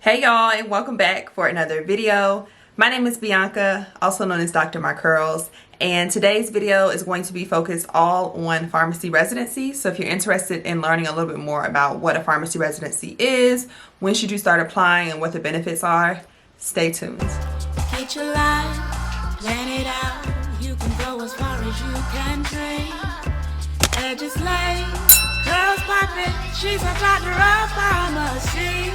Hey y'all, and welcome back for another video. My name is Bianca, also known as Dr. My Curls, and today's video is going to be focused all on pharmacy residency. So if you're interested in learning a little bit more about what a pharmacy residency is, when should you start applying, and what the benefits are, stay tuned. Hate your life, plan it out. You can go as far as you can dream. Edges laid, curls popping. She's a doctor of pharmacy.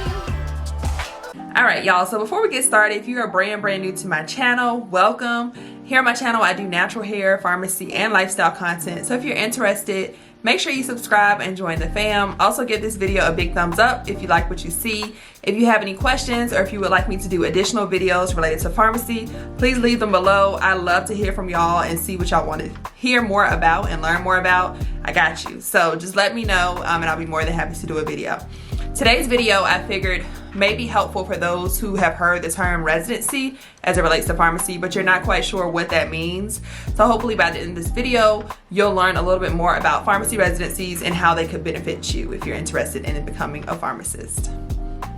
Alright y'all, so before we get started, if you are brand new to my channel, welcome. Here on my channel I do natural hair, pharmacy, and lifestyle content. So if you're interested, make sure you subscribe and join the fam. Also give this video a big thumbs up if you like what you see. If you have any questions or if you would like me to do additional videos related to pharmacy, please leave them below. I love to hear from y'all and see what y'all want to hear more about and learn more about. I got you. So just let me know and I'll be more than happy to do a video. Today's video I figured may be helpful for those who have heard the term residency as it relates to pharmacy, but you're not quite sure what that means. So hopefully by the end of this video, you'll learn a little bit more about pharmacy residencies and how they could benefit you if you're interested in becoming a pharmacist.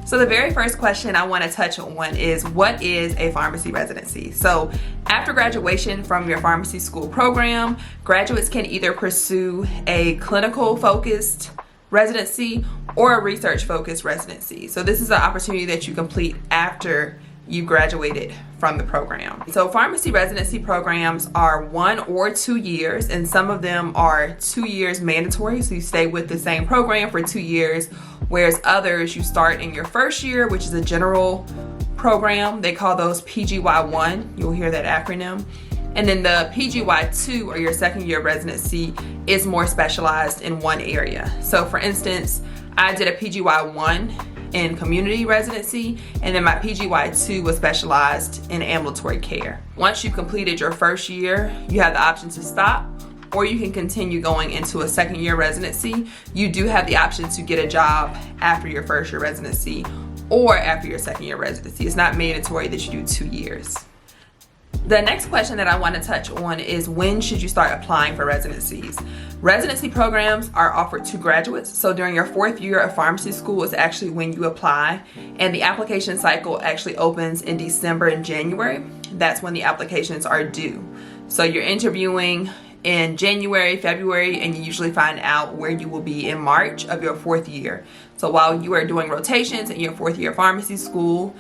So the very first question I want to touch on is, what is a pharmacy residency? So after graduation from your pharmacy school program, graduates can either pursue a clinical focused residency or a research focused residency. So this is an opportunity that you complete after you graduated from the program. So pharmacy residency programs are 1 or 2 years, and some of them are 2 years mandatory. So you stay with the same program for 2 years, whereas others you start in your first year, which is a general program. They call those PGY1. You'll hear that acronym. And then the PGY2, or your second year residency, is more specialized in one area. So for instance, I did a PGY1 in community residency, and then my PGY2 was specialized in ambulatory care. Once you completed your first year, you have the option to stop, or you can continue going into a second year residency. You do have the option to get a job after your first year residency or after your second year residency. It's not mandatory that you do 2 years. The next question that I want to touch on is, when should you start applying for residencies? Residency programs are offered to graduates. So during your 4th year of pharmacy school is actually when you apply, and the application cycle actually opens in December and January. That's when the applications are due. So you're interviewing in January, February, and you usually find out where you will be in March of your 4th year. So while you are doing rotations in your 4th year of pharmacy school,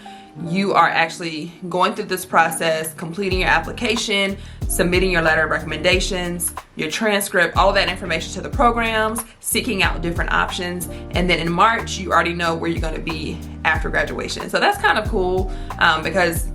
you are actually going through this process, completing your application, submitting your letter of recommendations, your transcript, all of that information to the programs, seeking out different options, and then in March you already know where you're going to be after graduation. So that's kind of cool because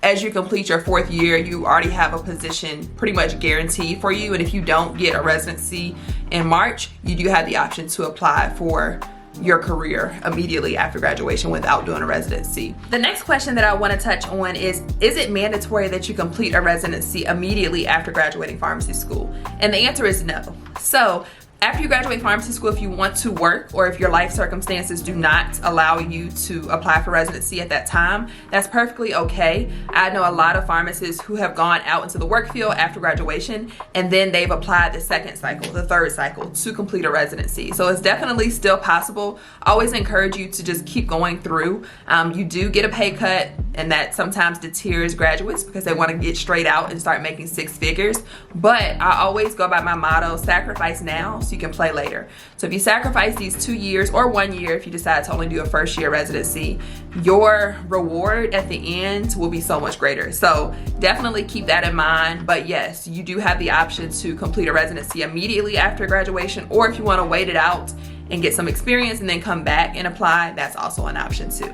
as you complete your 4th year, you already have a position pretty much guaranteed for you, and if you don't get a residency in March, you do have the option to apply for your career immediately after graduation without doing a residency. The next question that I want to touch on is it mandatory that you complete a residency immediately after graduating pharmacy school? And the answer is no. So after you graduate pharmacy school, if you want to work or if your life circumstances do not allow you to apply for residency at that time, that's perfectly okay. I know a lot of pharmacists who have gone out into the work field after graduation, and then they've applied the second cycle, the third cycle, to complete a residency. So it's definitely still possible. I always encourage you to just keep going through. You do get a pay cut, and that sometimes deters graduates because they want to get straight out and start making 6 figures. But I always go by my motto, sacrifice now so you can play later. So if you sacrifice these 2 years or 1 year, if you decide to only do a first year residency, your reward at the end will be so much greater. So definitely keep that in mind. But yes, you do have the option to complete a residency immediately after graduation, or if you want to wait it out and get some experience and then come back and apply, that's also an option too.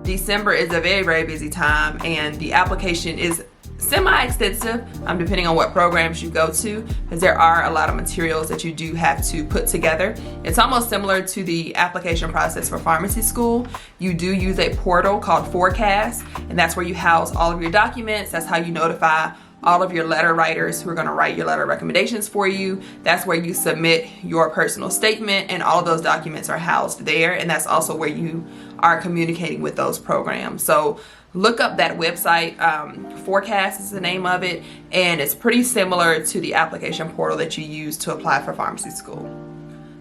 December is a very busy time, and the application is semi-extensive depending on what programs you go to, because there are a lot of materials that you do have to put together. It's almost similar to the application process for pharmacy school. You do use a portal called PHORCAS, and that's where you house all of your documents. That's how you notify all of your letter writers who are going to write your letter of recommendations for you. That's where you submit your personal statement, and all of those documents are housed there, and that's also where you are communicating with those programs. So look up that website. PHORCAS is the name of it, and it's pretty similar to the application portal that you use to apply for pharmacy school.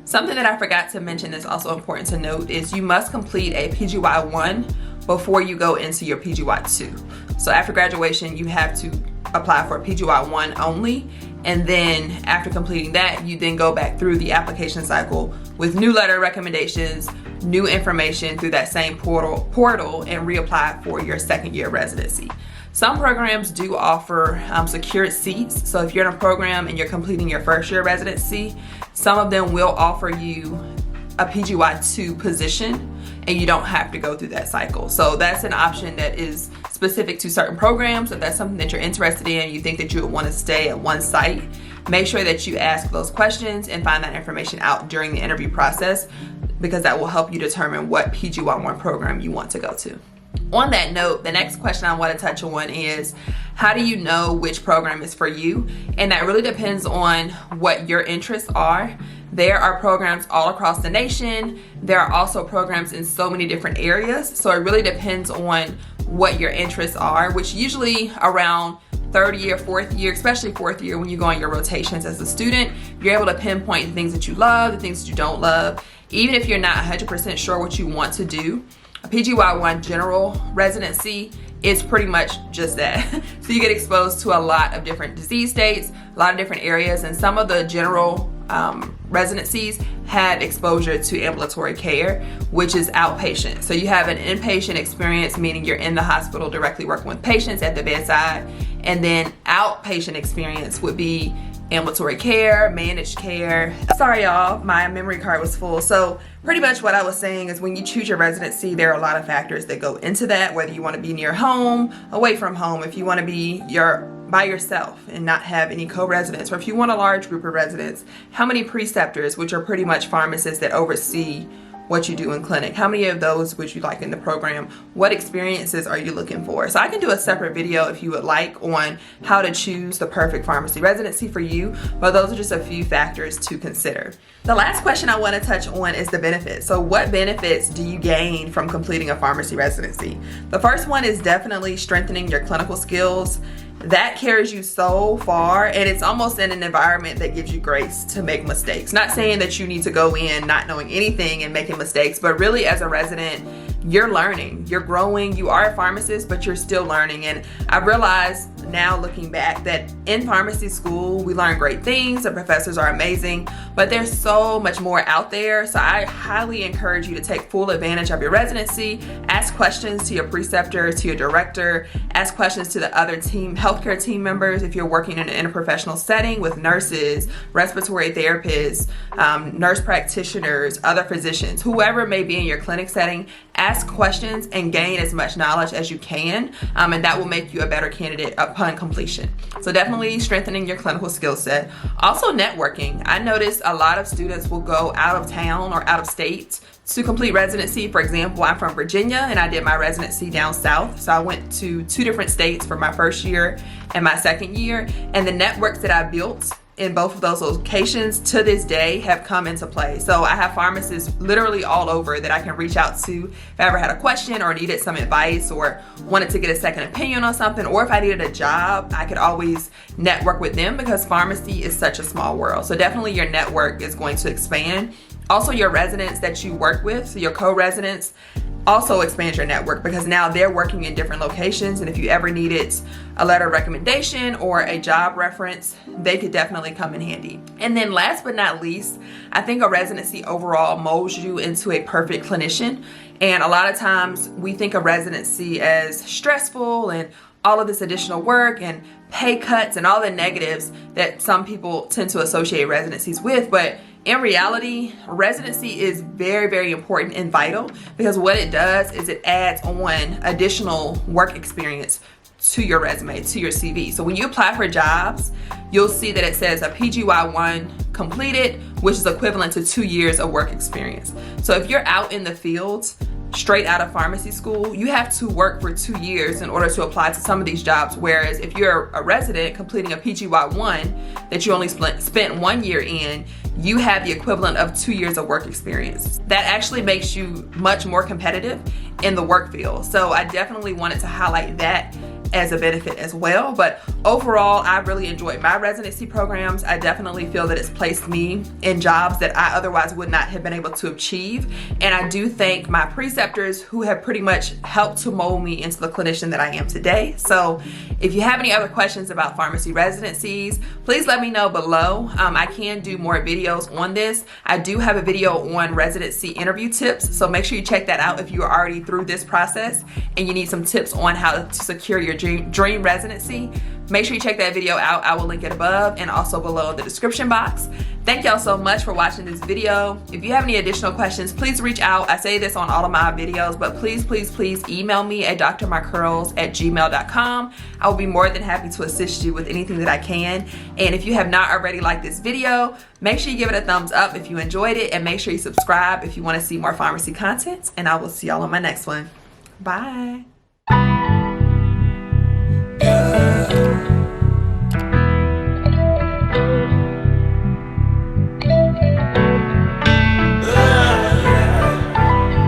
Something that I forgot to mention that's also important to note is you must complete a PGY1 before you go into your PGY2. So after graduation, you have to apply for PGY1 only, and then after completing that, you then go back through the application cycle with new letter recommendations, new information through that same portal and reapply for your second year residency. Some programs do offer secured seats. So if you're in a program and you're completing your first year residency, some of them will offer you a PGY2 position and you don't have to go through that cycle. So that's an option that is specific to certain programs. If that's something that you're interested in, you think that you would want to stay at one site, make sure that you ask those questions and find that information out during the interview process, because that will help you determine what PGY1 program you want to go to. On that note, the next question I want to touch on is, how do you know which program is for you? And that really depends on what your interests are. There are programs all across the nation. There are also programs in so many different areas. So it really depends on what your interests are, which usually around third year, fourth year, especially fourth year when you go on your rotations as a student, you're able to pinpoint the things that you love, the things that you don't love. Even if you're not 100% sure what you want to do, a PGY1 general residency is pretty much just that. So you get exposed to a lot of different disease states, a lot of different areas, and some of the general residencies have exposure to ambulatory care, which is outpatient. So you have an inpatient experience, meaning you're in the hospital directly working with patients at the bedside, and then outpatient experience would be ambulatory care, managed care. Sorry y'all, my memory card was full. So pretty much what I was saying is, when you choose your residency, there are a lot of factors that go into that, whether you want to be near home, away from home, if you want to be by yourself and not have any co-residents, or if you want a large group of residents, how many preceptors, which are pretty much pharmacists that oversee what you do in clinic, how many of those would you like in the program? What experiences are you looking for? So I can do a separate video if you would like on how to choose the perfect pharmacy residency for you, but those are just a few factors to consider. The last question I want to touch on is the benefits. So what benefits do you gain from completing a pharmacy residency? The first one is definitely strengthening your clinical skills. That carries you so far, and it's almost in an environment that gives you grace to make mistakes. Not saying that you need to go in not knowing anything and making mistakes, but really as a resident, you're learning, you're growing, you are a pharmacist, but you're still learning. And I realized now looking back that in pharmacy school, we learn great things, the professors are amazing, but there's so much more out there. So I highly encourage you to take full advantage of your residency, ask questions to your preceptor, to your director, ask questions to the other healthcare team members if you're working in an interprofessional setting with nurses, respiratory therapists, nurse practitioners, other physicians, whoever may be in your clinic setting. Ask questions and gain as much knowledge as you can, and that will make you a better candidate upon completion. So definitely strengthening your clinical skill set. Also networking. I noticed a lot of students will go out of town or out of state to complete residency. For example, I'm from Virginia and I did my residency down south. So I went to 2 different states for my first year and my second year, and the networks that I built in both of those locations to this day have come into play. So I have pharmacists literally all over that I can reach out to if I ever had a question or needed some advice or wanted to get a second opinion on something, or if I needed a job, I could always network with them, because pharmacy is such a small world. So definitely your network is going to expand. Also, your residents that you work with, so your co-residents, also expand your network, because now they're working in different locations, and if you ever needed a letter of recommendation or a job reference, they could definitely come in handy. And then last but not least, I think a residency overall molds you into a perfect clinician. And a lot of times we think of residency as stressful and all of this additional work and pay cuts and all the negatives that some people tend to associate residencies with. But in reality, residency is very, very important and vital, because what it does is it adds on additional work experience to your resume, to your CV. So when you apply for jobs, you'll see that it says a PGY1 completed, which is equivalent to 2 years of work experience. So if you're out in the field, straight out of pharmacy school, you have to work for 2 years in order to apply to some of these jobs. Whereas if you're a resident completing a PGY1 that you only spent 1 year in, you have the equivalent of 2 years of work experience. That actually makes you much more competitive in the work field. So I definitely wanted to highlight that as a benefit as well. But overall, I really enjoyed my residency programs. I definitely feel that it's placed me in jobs that I otherwise would not have been able to achieve. And I do thank my preceptors who have pretty much helped to mold me into the clinician that I am today. So if you have any other questions about pharmacy residencies, please let me know below. I can do more videos on this. I do have a video on residency interview tips, so make sure you check that out if you are already through this process and you need some tips on how to secure your dream residency. Make sure you check that video out. I will link it above and also below in the description box. Thank y'all so much for watching this video. If you have any additional questions, please reach out. I say this on all of my videos, but please email me at drmycurls@gmail.com. I will be more than happy to assist you with anything that I can. And if you have not already liked this video, make sure you give it a thumbs up if you enjoyed it, and make sure you subscribe if you want to see more pharmacy content. And I will see y'all on my next one. Bye.